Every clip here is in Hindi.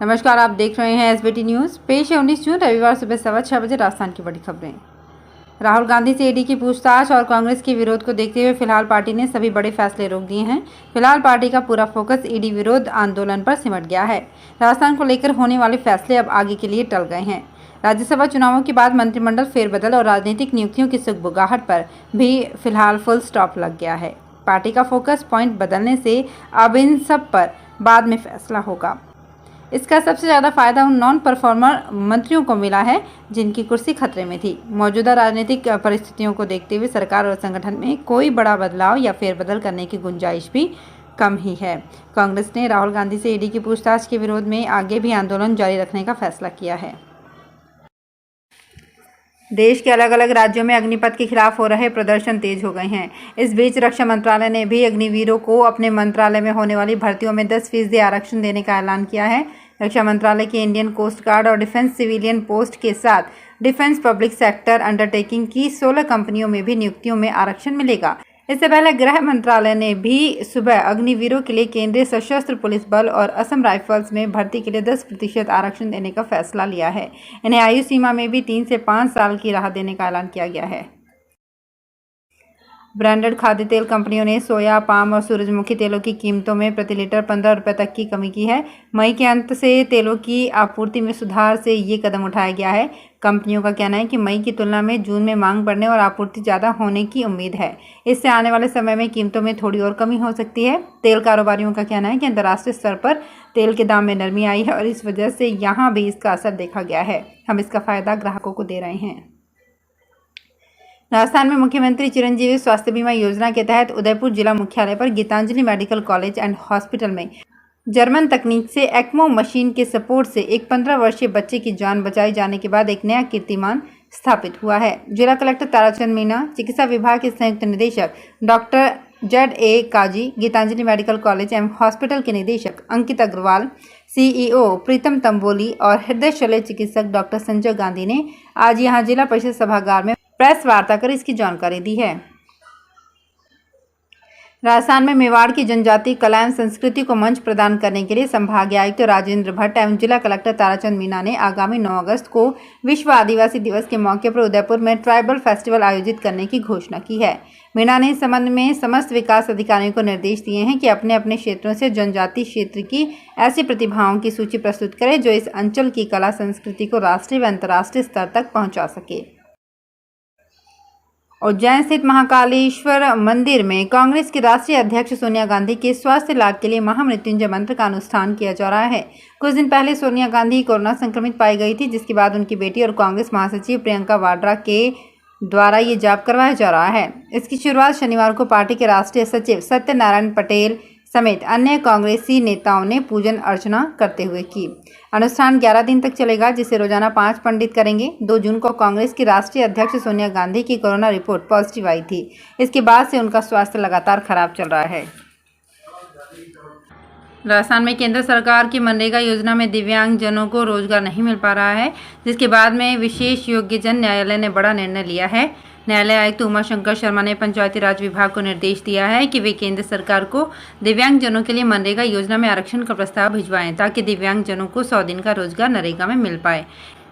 नमस्कार, आप देख रहे हैं एसबीटी न्यूज़। पेश है 19 जून रविवार सुबह 6:15 बजे राजस्थान की बड़ी खबरें। राहुल गांधी से ईडी की पूछताछ और कांग्रेस के विरोध को देखते हुए फिलहाल पार्टी ने सभी बड़े फैसले रोक दिए हैं। फिलहाल पार्टी का पूरा फोकस ईडी विरोध आंदोलन पर सिमट गया है। राजस्थान को लेकर होने वाले फैसले अब आगे के लिए टल गए हैं। राज्यसभा चुनावों के बाद मंत्रिमंडल फेरबदल और राजनीतिक नियुक्तियों की सुगबुगाहट पर भी फिलहाल फुल स्टॉप लग गया है। पार्टी का फोकस पॉइंट बदलने से अब इन सब पर बाद में फैसला होगा। इसका सबसे ज़्यादा फायदा उन नॉन परफॉर्मर मंत्रियों को मिला है जिनकी कुर्सी खतरे में थी। मौजूदा राजनीतिक परिस्थितियों को देखते हुए सरकार और संगठन में कोई बड़ा बदलाव या फेरबदल करने की गुंजाइश भी कम ही है। कांग्रेस ने राहुल गांधी से ईडी की पूछताछ के विरोध में आगे भी आंदोलन जारी रखने का फैसला किया है। देश के अलग अलग राज्यों में अग्निपथ के खिलाफ हो रहे प्रदर्शन तेज हो गए हैं। इस बीच रक्षा मंत्रालय ने भी अग्निवीरों को अपने मंत्रालय में होने वाली भर्तियों में 10% आरक्षण देने का ऐलान किया है। रक्षा मंत्रालय के इंडियन कोस्ट गार्ड और डिफेंस सिविलियन पोस्ट के साथ डिफेंस पब्लिक सेक्टर अंडरटेकिंग की 16 कंपनियों में भी नियुक्तियों में आरक्षण मिलेगा। इससे पहले गृह मंत्रालय ने भी सुबह अग्निवीरों के लिए केंद्रीय सशस्त्र पुलिस बल और असम राइफल्स में भर्ती के लिए 10% आरक्षण देने का फैसला लिया है। इन्हें आयु सीमा में भी 3 से 5 साल की राहत देने का ऐलान किया गया है। ब्रांडेड खाद्य तेल कंपनियों ने सोया, पाम और सूरजमुखी तेलों की कीमतों में प्रति लीटर 15 रुपये तक की कमी की है। मई के अंत से तेलों की आपूर्ति में सुधार से ये कदम उठाया गया है। कंपनियों का कहना है कि मई की तुलना में जून में मांग बढ़ने और आपूर्ति ज़्यादा होने की उम्मीद है। इससे आने वाले समय में कीमतों में थोड़ी और कमी हो सकती है। तेल कारोबारियों का कहना है कि अंतर्राष्ट्रीय स्तर पर तेल के दाम में नरमी आई है और इस वजह से यहाँ भी इसका असर देखा गया है। हम इसका फायदा ग्राहकों को दे रहे हैं। राजस्थान में मुख्यमंत्री चिरंजीवी स्वास्थ्य बीमा योजना के तहत उदयपुर जिला मुख्यालय पर Gitanjali medical college and hospital में जर्मन तकनीक से एक्मो मशीन के सपोर्ट से एक 15 वर्षीय बच्चे की जान बचाई जाने के बाद एक नया कीर्तिमान स्थापित हुआ है। जिला कलेक्टर ताराचंद मीणा, चिकित्सा विभाग के संयुक्त निदेशक डॉक्टर ZA काजी, गीतांजलि मेडिकल कॉलेज एवं हॉस्पिटल के निदेशक अंकित अग्रवाल, CEO प्रीतम तंबोली और हृदय शल्य चिकित्सक डॉक्टर संजय गांधी ने आज यहां जिला परिषद सभागार में प्रेस वार्ता कर इसकी जानकारी दी है। राजस्थान में मेवाड़ की जनजाति कला एवं संस्कृति को मंच प्रदान करने के लिए संभागीय आयुक्त राजेंद्र भट्ट एवं जिला कलेक्टर ताराचंद मीणा ने आगामी 9 अगस्त को विश्व आदिवासी दिवस के मौके पर उदयपुर में ट्राइबल फेस्टिवल आयोजित करने की घोषणा की है। मीणा ने इस संबंध में समस्त विकास अधिकारियों को निर्देश दिए हैं कि अपने अपने क्षेत्रों से जनजाति क्षेत्र की ऐसी प्रतिभाओं की सूची प्रस्तुत करें जो इस अंचल की कला संस्कृति को राष्ट्रीय व अंतर्राष्ट्रीय स्तर तक पहुँचा सके। उज्जैन स्थित महाकालेश्वर मंदिर में कांग्रेस की राष्ट्रीय अध्यक्ष सोनिया गांधी के स्वास्थ्य लाभ के लिए महामृत्युंजय मंत्र का अनुष्ठान किया जा रहा है। कुछ दिन पहले सोनिया गांधी कोरोना संक्रमित पाई गई थी, जिसके बाद उनकी बेटी और कांग्रेस महासचिव प्रियंका वाड्रा के द्वारा ये जाप करवाया जा रहा है। इसकी शुरुआत शनिवार को पार्टी के राष्ट्रीय सचिव सत्यनारायण पटेल समेत अन्य कांग्रेसी नेताओं ने पूजन अर्चना करते हुए की। अनुष्ठान 11 दिन तक चलेगा, जिसे रोजाना 5 पंडित करेंगे। 2 जून को कांग्रेस की राष्ट्रीय अध्यक्ष सोनिया गांधी की कोरोना रिपोर्ट पॉजिटिव आई थी। इसके बाद से उनका स्वास्थ्य लगातार खराब चल रहा है। राजस्थान में केंद्र सरकार की मनरेगा योजना में दिव्यांग जनों को रोजगार नहीं मिल पा रहा है, जिसके बाद में विशेष योग्यजन न्यायालय ने बड़ा निर्णय लिया है। न्यायालय आयुक्त उमाशंकर शर्मा ने पंचायती राज विभाग को निर्देश दिया है कि वे केंद्र सरकार को दिव्यांग जनों के लिए मनरेगा योजना में आरक्षण का प्रस्ताव भिजवाएं, ताकि दिव्यांग जनों को 100 दिन का रोजगार नरेगा में मिल पाए।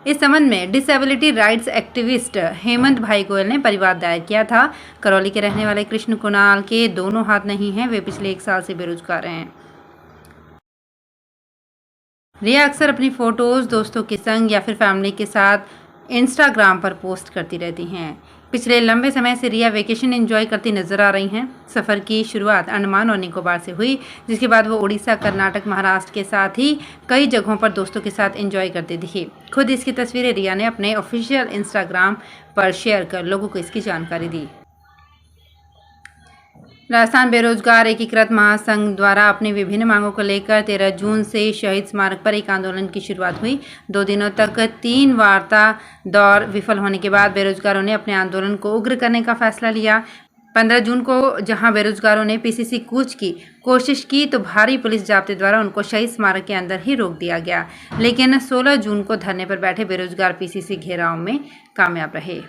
इस संबंध में डिसेबिलिटी राइट्स एक्टिविस्ट हेमंत भाई गोयल ने परिवाद दायर किया था। करौली के रहने वाले कृष्ण कुणाल के दोनों हाथ नहीं हैं। वे पिछले 1 साल से बेरोजगार हैं। रिया अक्सर अपनी फोटोज दोस्तों के संग या फिर फैमिली के साथ इंस्टाग्राम पर पोस्ट करती रहती हैं। पिछले लंबे समय से रिया वेकेशन एंजॉय करती नजर आ रही हैं। सफ़र की शुरुआत अंडमान और निकोबार से हुई, जिसके बाद वो उड़ीसा, कर्नाटक, महाराष्ट्र के साथ ही कई जगहों पर दोस्तों के साथ एंजॉय करती दिखी। खुद इसकी तस्वीरें रिया ने अपने ऑफिशियल इंस्टाग्राम पर शेयर कर लोगों को इसकी जानकारी दी। राजस्थान बेरोजगार एकीकृत महासंघ द्वारा अपनी विभिन्न मांगों को लेकर 13 जून से शहीद स्मारक पर एक आंदोलन की शुरुआत हुई। 2 दिनों तक 3 वार्ता दौर विफल होने के बाद बेरोजगारों ने अपने आंदोलन को उग्र करने का फैसला लिया। 15 जून को जहां बेरोजगारों ने PCC कूच की कोशिश की तो भारी पुलिस जाब्ते द्वारा उनको शहीद स्मारक के अंदर ही रोक दिया गया, लेकिन 16 जून को धरने पर बैठे बेरोजगार PCC घेराव में कामयाब रहे।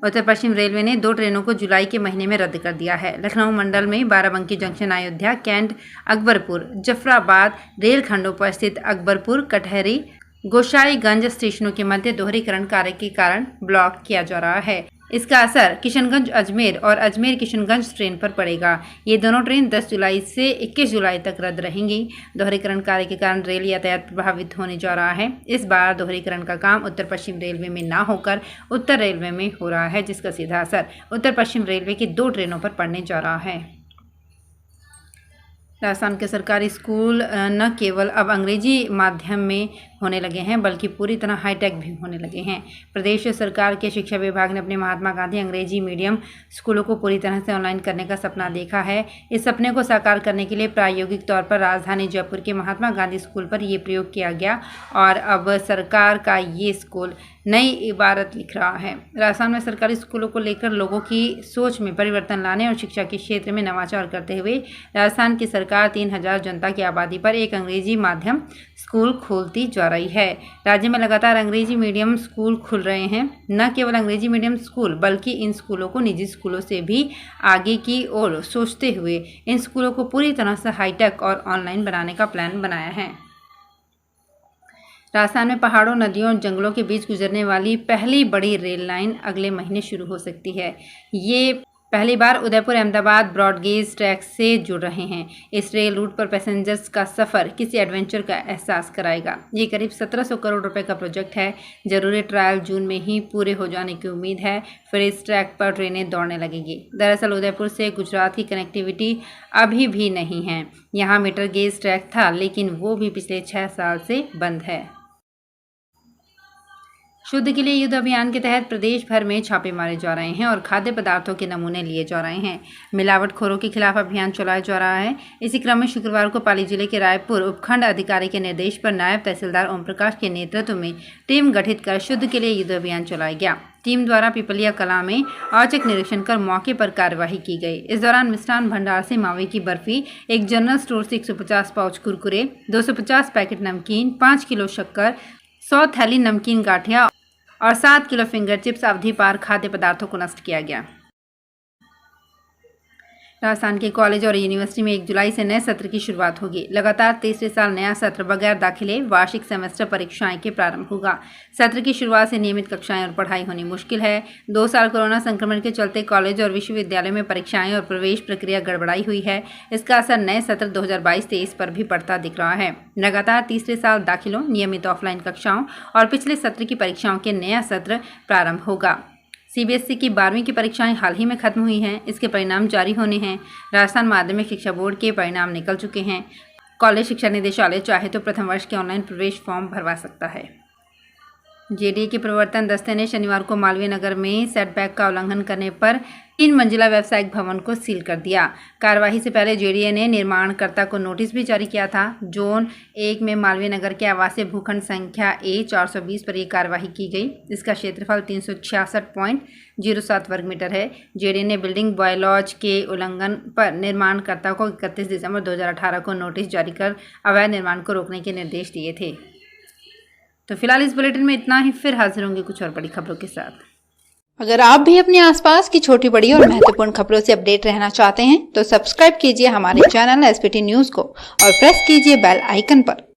उत्तर पश्चिम रेलवे ने 2 ट्रेनों को जुलाई के महीने में रद्द कर दिया है। लखनऊ मंडल में Barabanki junction, Ayodhya cantt, Akbarpur, Zafarabad rail खंडों पर स्थित अकबरपुर, कटहरी, गोसाईगंज स्टेशनों के मध्य दोहरीकरण कार्य के कारण ब्लॉक किया जा रहा है। इसका असर किशनगंज अजमेर और अजमेर किशनगंज ट्रेन पर पड़ेगा। ये दोनों ट्रेन 10 जुलाई से 21 जुलाई तक रद्द रहेंगी। दोहरीकरण कार्य के कारण रेल यातायात प्रभावित होने जा रहा है। इस बार दोहरीकरण का काम उत्तर पश्चिम रेलवे में ना होकर उत्तर रेलवे में हो रहा है, जिसका सीधा असर उत्तर पश्चिम रेलवे की 2 ट्रेनों पर पड़ने जा रहा है। राजस्थान के सरकारी स्कूल न केवल अब अंग्रेजी माध्यम में होने लगे हैं, बल्कि पूरी तरह हाईटेक भी होने लगे हैं। प्रदेश सरकार के शिक्षा विभाग ने अपने महात्मा गांधी अंग्रेजी मीडियम स्कूलों को पूरी तरह से ऑनलाइन करने का सपना देखा है। इस सपने को साकार करने के लिए प्रायोगिक तौर पर राजधानी जयपुर के महात्मा गांधी स्कूल पर ये प्रयोग किया गया और अब सरकार का ये स्कूल नई इबारत लिख रहा है। राजस्थान में सरकारी स्कूलों को लेकर लोगों की सोच में परिवर्तन लाने और शिक्षा के क्षेत्र में नवाचार करते हुए राजस्थान की सरकार 3000 जनता की आबादी पर एक अंग्रेजी माध्यम स्कूल खोलती जा रही है। राज्य में लगातार अंग्रेजी मीडियम स्कूल खुल रहे हैं। न केवल अंग्रेजी मीडियम स्कूल, बल्कि इन स्कूलों को निजी स्कूलों से भी आगे की ओर सोचते हुए इन स्कूलों को पूरी तरह से हाईटेक और ऑनलाइन बनाने का प्लान बनाया है। राजस्थान में पहाड़ों, नदियों और जंगलों के बीच गुजरने वाली पहली बड़ी रेल लाइन अगले महीने शुरू हो सकती है। ये पहली बार उदयपुर अहमदाबाद ब्रॉडगेज ट्रैक से जुड़ रहे हैं। इस रेल रूट पर पैसेंजर्स का सफ़र किसी एडवेंचर का एहसास कराएगा। ये करीब 1700 करोड़ रुपए का प्रोजेक्ट है। जरूरी ट्रायल जून में ही पूरे हो जाने की उम्मीद है। फिर इस ट्रैक पर ट्रेनें दौड़ने लगेंगी। दरअसल उदयपुर से गुजरात की कनेक्टिविटी अभी भी नहीं है। यहाँ मीटर गेज ट्रैक था, लेकिन वो भी पिछले 6 साल से बंद है। शुद्ध के लिए युद्ध अभियान के तहत प्रदेश भर में छापे मारे जा रहे हैं और खाद्य पदार्थों के नमूने लिए जा रहे हैं। मिलावटखोरों के खिलाफ अभियान चलाया जा रहा है। इसी क्रम में शुक्रवार को पाली जिले के रायपुर उपखंड अधिकारी के निर्देश पर नायब तहसीलदार ओम प्रकाश के नेतृत्व में टीम गठित कर शुद्ध के लिए युद्ध अभियान चलाया गया। टीम द्वारा पिपलिया कला में औचक निरीक्षण कर मौके पर कार्यवाही की गई। इस दौरान मिष्ठान भंडार से मावे की बर्फी, एक जनरल स्टोर से 150 पाउच कुरकुरे, 250 पैकेट नमकीन, 5 किलो शक्कर, 100 थैली नमकीन गाठिया और 7 किलो फिंगर चिप्स अवधि पार खाद्य पदार्थों को नष्ट किया गया। राजस्थान के कॉलेज और यूनिवर्सिटी में 1 जुलाई से नए सत्र की शुरुआत होगी। लगातार तीसरे साल नया सत्र बगैर दाखिले वार्षिक सेमेस्टर परीक्षाएं के प्रारंभ होगा। सत्र की शुरुआत से नियमित कक्षाएं और पढ़ाई होनी मुश्किल है। 2 साल कोरोना संक्रमण के चलते कॉलेज और विश्वविद्यालयों में परीक्षाएं और प्रवेश प्रक्रिया गड़बड़ाई हुई है। इसका असर नए सत्र 2022-23 पर भी पड़ता दिख रहा है। लगातार तीसरे साल दाखिलों, नियमित ऑफलाइन कक्षाओं और पिछले सत्र की परीक्षाओं के नया सत्र प्रारंभ होगा। सीबीएसई की 12वीं की परीक्षाएं हाल ही में खत्म हुई हैं। इसके परिणाम जारी होने हैं। राजस्थान माध्यमिक शिक्षा बोर्ड के परिणाम निकल चुके हैं। कॉलेज शिक्षा निदेशालय चाहे तो प्रथम वर्ष के ऑनलाइन प्रवेश फॉर्म भरवा सकता है। जेडीए के प्रवर्तन दस्ते ने शनिवार को मालवीय नगर में सेटबैक का उल्लंघन करने पर 3 मंजिला व्यावसायिक भवन को सील कर दिया। कार्यवाही से पहले जेडीए ने निर्माणकर्ता को नोटिस भी जारी किया था। जोन 1 में मालवीय नगर के आवासीय भूखंड संख्या A420 पर यह कार्यवाही की गई। इसका क्षेत्रफल 366.07 वर्ग मीटर है। जेडीए ने बिल्डिंग बायलॉज के उल्लंघन पर निर्माणकर्ता को 31 दिसंबर 2018 को नोटिस जारी कर अवैध निर्माण को रोकने के निर्देश दिए थे। तो फिलहाल इस बुलेटिन में इतना ही। फिर हाजिर होंगे कुछ और बड़ी खबरों के साथ। अगर आप भी अपने आसपास की छोटी बड़ी और महत्वपूर्ण खबरों से अपडेट रहना चाहते हैं तो सब्सक्राइब कीजिए हमारे चैनल एसबीटी न्यूज को और प्रेस कीजिए बेल आइकन पर।